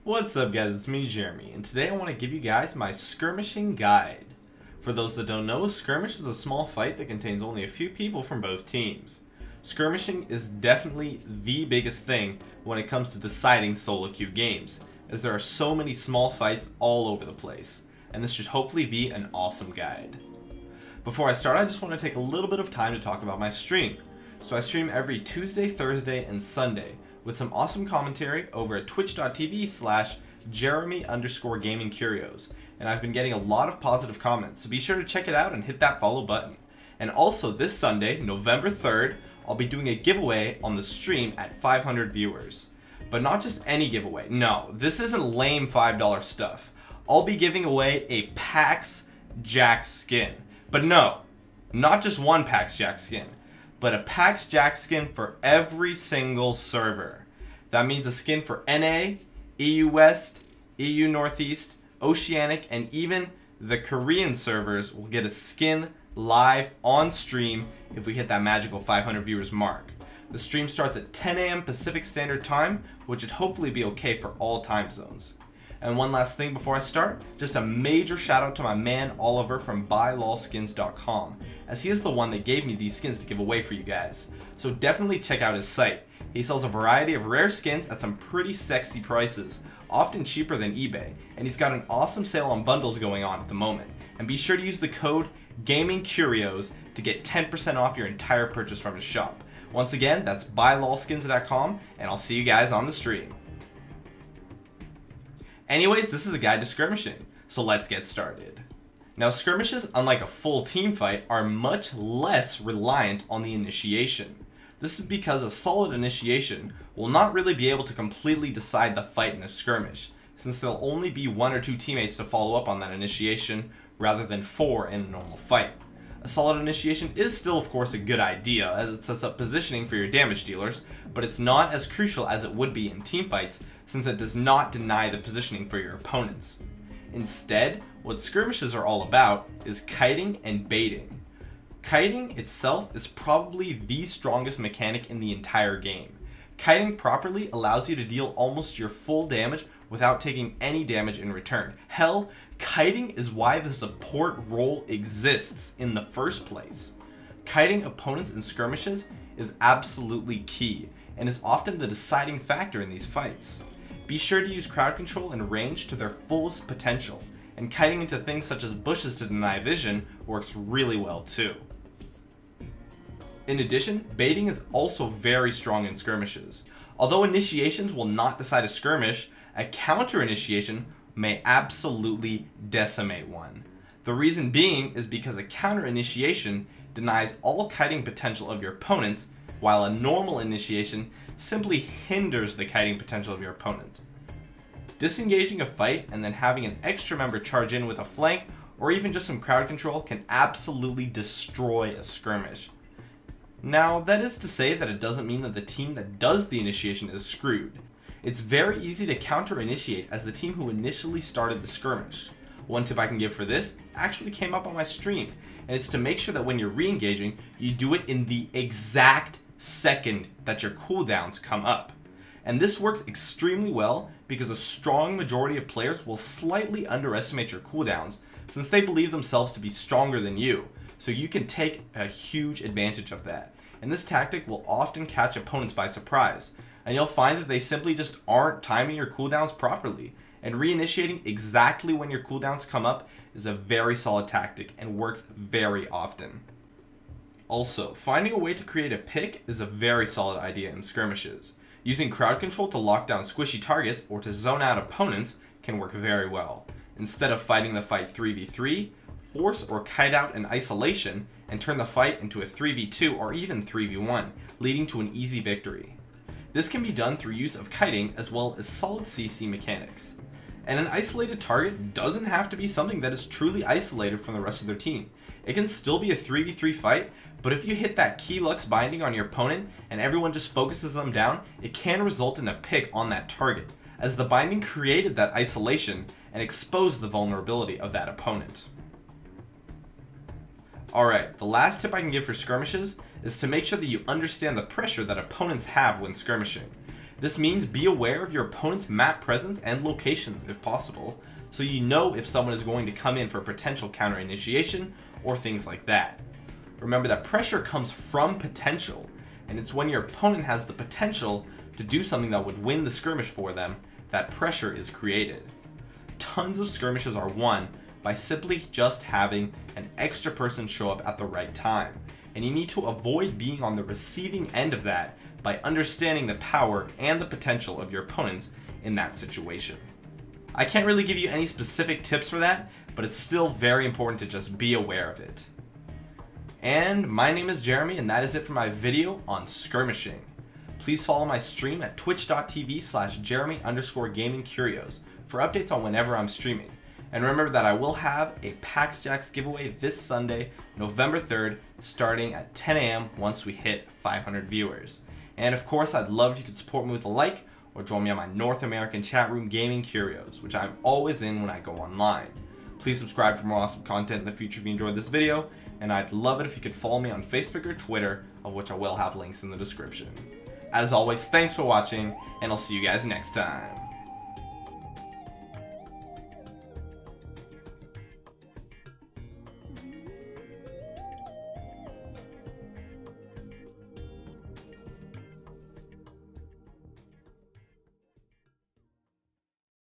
What's up guys, it's me Jeremy, and today I want to give you guys my skirmishing guide. For those that don't know, a skirmish is a small fight that contains only a few people from both teams. Skirmishing is definitely the biggest thing when it comes to deciding solo queue games, as there are so many small fights all over the place, and this should hopefully be an awesome guide. Before I start, I just want to take a little bit of time to talk about my stream. So I stream every Tuesday, Thursday, and Sunday, with some awesome commentary over at twitch.tv/Jeremy_GamingCurios, and I've been getting a lot of positive comments, so be sure to check it out and hit that follow button. And also this Sunday, November 3rd, I'll be doing a giveaway on the stream at 500 viewers. But not just any giveaway, no, this isn't lame $5 stuff. I'll be giving away a PAX JAX skin. But no, not just one PAX JAX skin, but a PAX JAX skin for every single server. That means a skin for NA, EU West, EU Northeast, Oceanic, and even the Korean servers will get a skin live on stream if we hit that magical 500 viewers mark. The stream starts at 10 AM Pacific Standard Time, which should hopefully be okay for all time zones. And one last thing before I start, just a major shout out to my man Oliver from buylolskins.com, as he is the one that gave me these skins to give away for you guys. So definitely check out his site. He sells a variety of rare skins at some pretty sexy prices, often cheaper than eBay, and he's got an awesome sale on bundles going on at the moment. And be sure to use the code GamingCurios to get 10% off your entire purchase from his shop. Once again, that's buylolskins.com, and I'll see you guys on the stream. Anyways, this is a guide to skirmishing, so let's get started. Now, skirmishes, unlike a full team fight, are much less reliant on the initiation. This is because a solid initiation will not really be able to completely decide the fight in a skirmish, since there'll only be 1 or 2 teammates to follow up on that initiation, rather than 4 in a normal fight. A solid initiation is still, of course, a good idea, as it sets up positioning for your damage dealers, but it's not as crucial as it would be in teamfights, since it does not deny the positioning for your opponents. Instead, what skirmishes are all about is kiting and baiting. Kiting itself is probably the strongest mechanic in the entire game. Kiting properly allows you to deal almost your full damage without taking any damage in return. Hell, kiting is why the support role exists in the first place. Kiting opponents in skirmishes is absolutely key, and is often the deciding factor in these fights. Be sure to use crowd control and range to their fullest potential, and kiting into things such as bushes to deny vision works really well too. In addition, baiting is also very strong in skirmishes. Although initiations will not decide a skirmish, a counter initiation may absolutely decimate one. The reason being is because a counter initiation denies all kiting potential of your opponents, while a normal initiation simply hinders the kiting potential of your opponents. Disengaging a fight and then having an extra member charge in with a flank or even just some crowd control can absolutely destroy a skirmish. Now, that is to say that it doesn't mean that the team that does the initiation is screwed. It's very easy to counter initiate as the team who initially started the skirmish. One tip I can give for this actually came up on my stream, and it's to make sure that when you're re-engaging, you do it in the exact second that your cooldowns come up. And this works extremely well because a strong majority of players will slightly underestimate your cooldowns since they believe themselves to be stronger than you, so you can take a huge advantage of that. And this tactic will often catch opponents by surprise, and you'll find that they simply just aren't timing your cooldowns properly, and reinitiating exactly when your cooldowns come up is a very solid tactic and works very often. Also, finding a way to create a pick is a very solid idea in skirmishes. Using crowd control to lock down squishy targets or to zone out opponents can work very well. Instead of fighting the fight 3v3, force or kite out in isolation and turn the fight into a 3v2 or even 3v1, leading to an easy victory. This can be done through use of kiting as well as solid CC mechanics. And an isolated target doesn't have to be something that is truly isolated from the rest of their team. It can still be a 3v3 fight, but if you hit that key Lux binding on your opponent and everyone just focuses them down, it can result in a pick on that target, as the binding created that isolation and exposed the vulnerability of that opponent. Alright, the last tip I can give for skirmishes is to make sure that you understand the pressure that opponents have when skirmishing. This means be aware of your opponent's map presence and locations if possible, so you know if someone is going to come in for a potential counter initiation or things like that. Remember that pressure comes from potential, and it's when your opponent has the potential to do something that would win the skirmish for them that pressure is created. Tons of skirmishes are won by simply just having an extra person show up at the right time, and you need to avoid being on the receiving end of that by understanding the power and the potential of your opponents in that situation. I can't really give you any specific tips for that, but it's still very important to just be aware of it. And my name is Jeremy, and that is it for my video on skirmishing. Please follow my stream at twitch.tv/Jeremy_gamingcurios for updates on whenever I'm streaming. And remember that I will have a PAX JAX giveaway this Sunday, November 3rd, starting at 10 a.m. once we hit 500 viewers. And of course, I'd love if you could support me with a like or join me on my North American chat room, Gaming Curios, which I'm always in when I go online. Please subscribe for more awesome content in the future if you enjoyed this video, and I'd love it if you could follow me on Facebook or Twitter, of which I will have links in the description. As always, thanks for watching, and I'll see you guys next time.